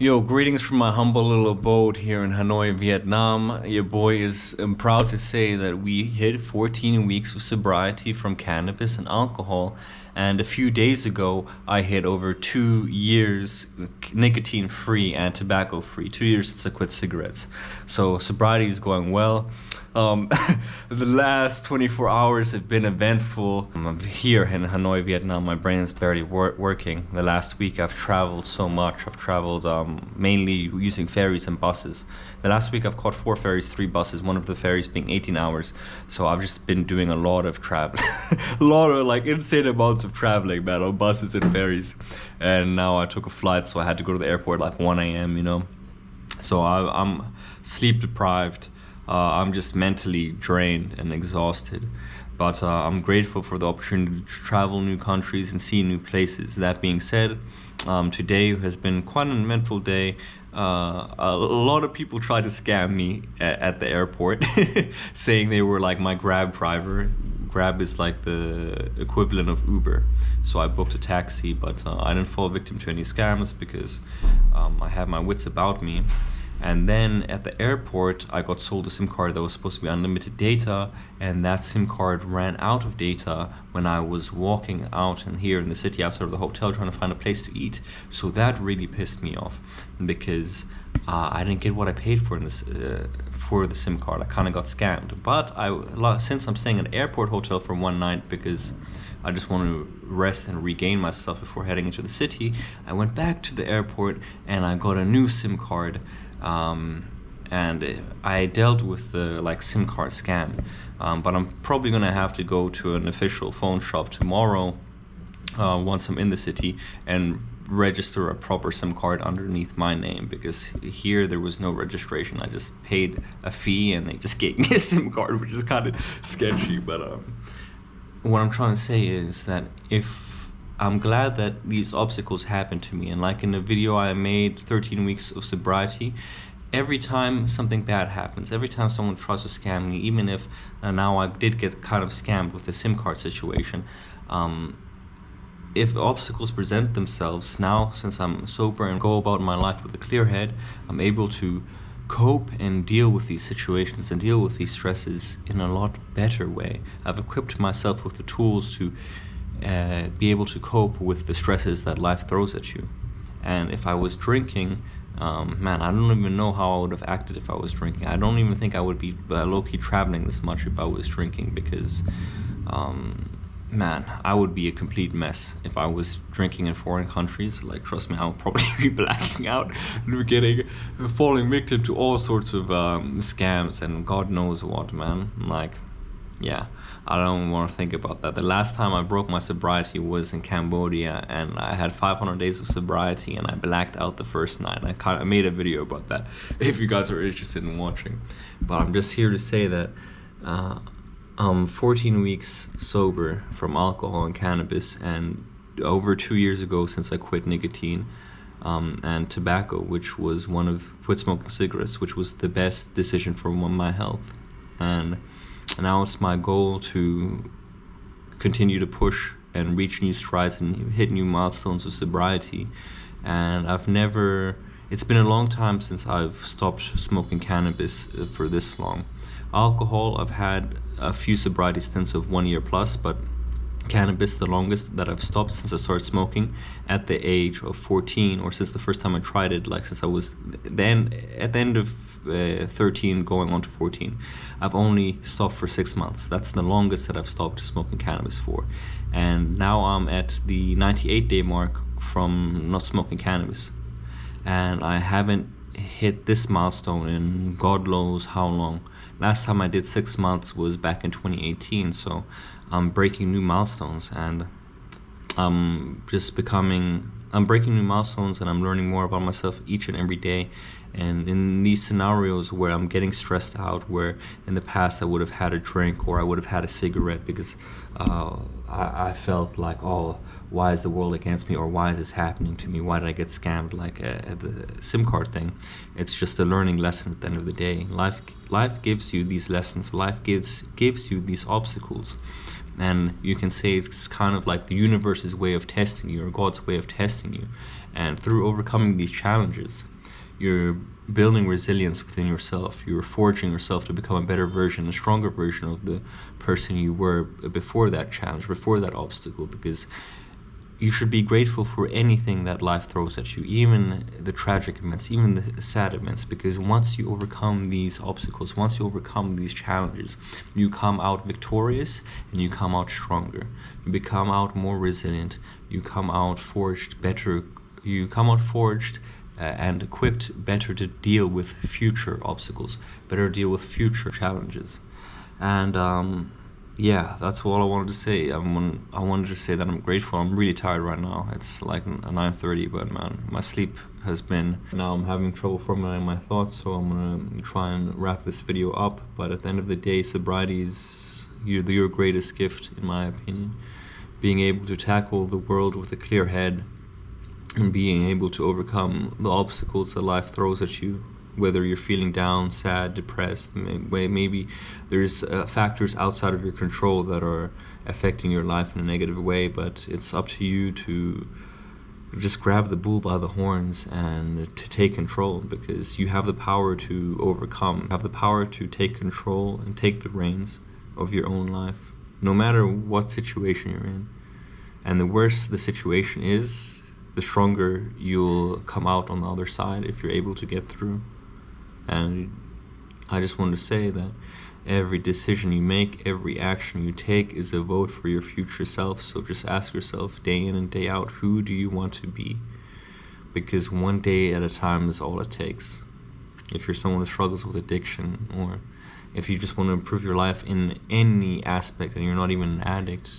Yo, greetings from my humble little abode here in Hanoi, Vietnam. Your boy is proud to say that we hit 14 weeks of sobriety from cannabis and alcohol. And a few days ago, I hit over 2 years nicotine free and tobacco free. 2 years since I quit cigarettes. So sobriety is going well. Um, the last 24 hours have been eventful. I'm here in Hanoi, Vietnam. My brain is barely working. The last week I've traveled so much. I've traveled mainly using ferries and buses. The last week I've caught 4 ferries, 3 buses, one of the ferries being 18 hours. So I've just been doing a lot of traveling. A lot of like insane amounts of traveling, man, on buses and ferries. And now I took a flight, so I had to go to the airport like 1 a.m., you know. So I'm sleep deprived. I'm just mentally drained and exhausted, but I'm grateful for the opportunity to travel new countries and see new places. That being said, today has been quite an eventful day. A lot of people tried to scam me at the airport, saying they were like my Grab driver. Grab is like the equivalent of Uber. So I booked a taxi, but I didn't fall victim to any scams because I have my wits about me. And then at the airport, I got sold a SIM card that was supposed to be unlimited data, and that SIM card ran out of data when I was walking out and here in the city outside of the hotel trying to find a place to eat. So that really pissed me off because I didn't get what I paid for in this for the SIM card. I kind of got scammed. But since I'm staying at an airport hotel for one night because I just want to rest and regain myself before heading into the city, I went back to the airport and I got a new SIM card. And I dealt with the SIM card scam, but I'm probably gonna have to go to an official phone shop tomorrow once I'm in the city and register a proper SIM card underneath my name, because here there was no registration. I just paid a fee and they just gave me a SIM card, which is kind of sketchy. But what I'm trying to say is that I'm glad that these obstacles happened to me, and like in the video I made, 13 weeks of sobriety, every time something bad happens, every time someone tries to scam me, even if now I did get kind of scammed with the SIM card situation, if obstacles present themselves now, since I'm sober and go about my life with a clear head, I'm able to cope and deal with these situations and deal with these stresses in a lot better way. I've equipped myself with the tools to be able to cope with the stresses that life throws at you. And if I was drinking, man, I don't even know how I would have acted if I was drinking. I don't even think I would be low-key traveling this much if I was drinking, because man, I would be a complete mess if I was drinking in foreign countries. Like, trust me, I would probably be blacking out and falling victim to all sorts of scams and God knows what, man. Like, yeah, I don't want to think about that. The last time I broke my sobriety was in Cambodia, and I had 500 days of sobriety, and I blacked out the first night. I made a video about that if you guys are interested in watching. But I'm just here to say that I'm 14 weeks sober from alcohol and cannabis, and over 2 years ago since I quit nicotine and tobacco, which was quit smoking cigarettes, which was the best decision for my health. And now it's my goal to continue to push and reach new strides and hit new milestones of sobriety. And it's been a long time since I've stopped smoking cannabis for this long. Alcohol, I've had a few sobriety stints of 1 year plus, but cannabis, the longest that I've stopped since I started smoking at the age of 14, or since the first time I tried it, since I was then at the end of 13 going on to 14. I've only stopped for 6 months. That's the longest that I've stopped smoking cannabis for. And now I'm at the 98-day mark from not smoking cannabis. And I haven't hit this milestone in God knows how long. Last time I did 6 months was back in 2018, so I'm breaking new milestones, and I'm breaking new milestones, and I'm learning more about myself each and every day. And in these scenarios where I'm getting stressed out, where in the past I would have had a drink or I would have had a cigarette because I felt like, oh, why is the world against me, or why is this happening to me? Why did I get scammed at the SIM card thing? It's just a learning lesson at the end of the day. Life gives you these lessons. Life gives you these obstacles. And you can say it's kind of like the universe's way of testing you, or God's way of testing you. And through overcoming these challenges, You're building resilience within yourself. You're forging yourself to become a better version, a stronger version of the person you were before that challenge, before that obstacle, because you should be grateful for anything that life throws at you, even the tragic events, even the sad events, because once you overcome these obstacles, once you overcome these challenges, you come out victorious and you come out stronger. You become out more resilient. You come out forged better. You come out forged and equipped better to deal with future obstacles, better deal with future challenges. And yeah, that's all I wanted to say. I wanted to say that I'm grateful. I'm really tired right now. It's like 9:30, but man, my sleep has been... Now I'm having trouble formulating my thoughts, so I'm gonna try and wrap this video up. But at the end of the day, sobriety is your greatest gift, in my opinion. Being able to tackle the world with a clear head and being able to overcome the obstacles that life throws at you. Whether you're feeling down, sad, depressed, maybe there's factors outside of your control that are affecting your life in a negative way, but it's up to you to just grab the bull by the horns and to take control, because you have the power to overcome, you have the power to take control and take the reins of your own life, no matter what situation you're in. And the worse the situation is, the stronger you'll come out on the other side if you're able to get through. And I just wanted to say that every decision you make, every action you take is a vote for your future self. So just ask yourself day in and day out, who do you want to be? Because one day at a time is all it takes. If you're someone who struggles with addiction, or if you just want to improve your life in any aspect and you're not even an addict,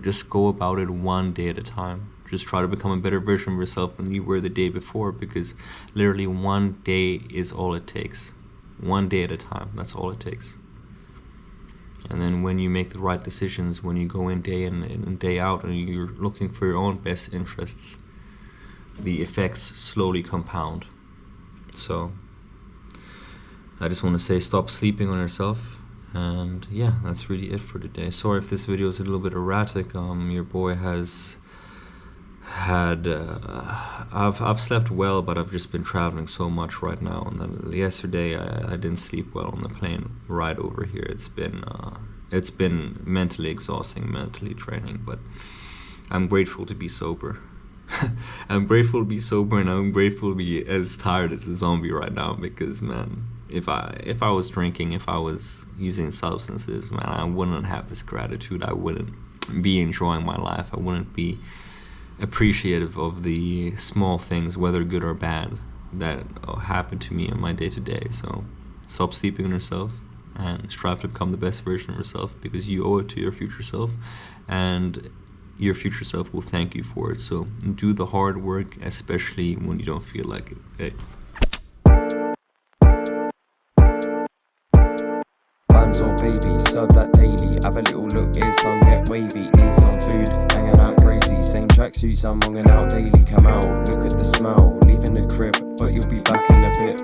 just go about it one day at a time. Just try to become a better version of yourself than you were the day before, because literally one day is all it takes. One day at a time, that's all it takes. And then when you make the right decisions, when you go in day in and day out and you're looking for your own best interests, the effects slowly compound. So I just want to say, stop sleeping on yourself. And yeah, that's really it for today. Sorry if this video is a little bit erratic. Your boy has had I've slept well, but I've just been traveling so much right now, and then yesterday I didn't sleep well on the plane ride over here. It's been mentally exhausting, mentally draining, but I'm grateful to be sober. I'm grateful to be sober, and I'm grateful to be as tired as a zombie right now, because man, if I was drinking, if I was using substances, man, I wouldn't have this gratitude. I wouldn't be enjoying my life. I wouldn't be appreciative of the small things, whether good or bad, that happen to me in my day-to-day. So stop sleeping on yourself and strive to become the best version of yourself, because you owe it to your future self, and your future self will thank you for it. So do the hard work, especially when you don't feel like it. Hey. Bands or baby, serve that daily. Have a little look here, son, get wavy. Need some food, hanging out crazy. Same tracksuits, I'm hanging out daily. Come out, look at the smell. Leaving the crib, but you'll be back in a bit.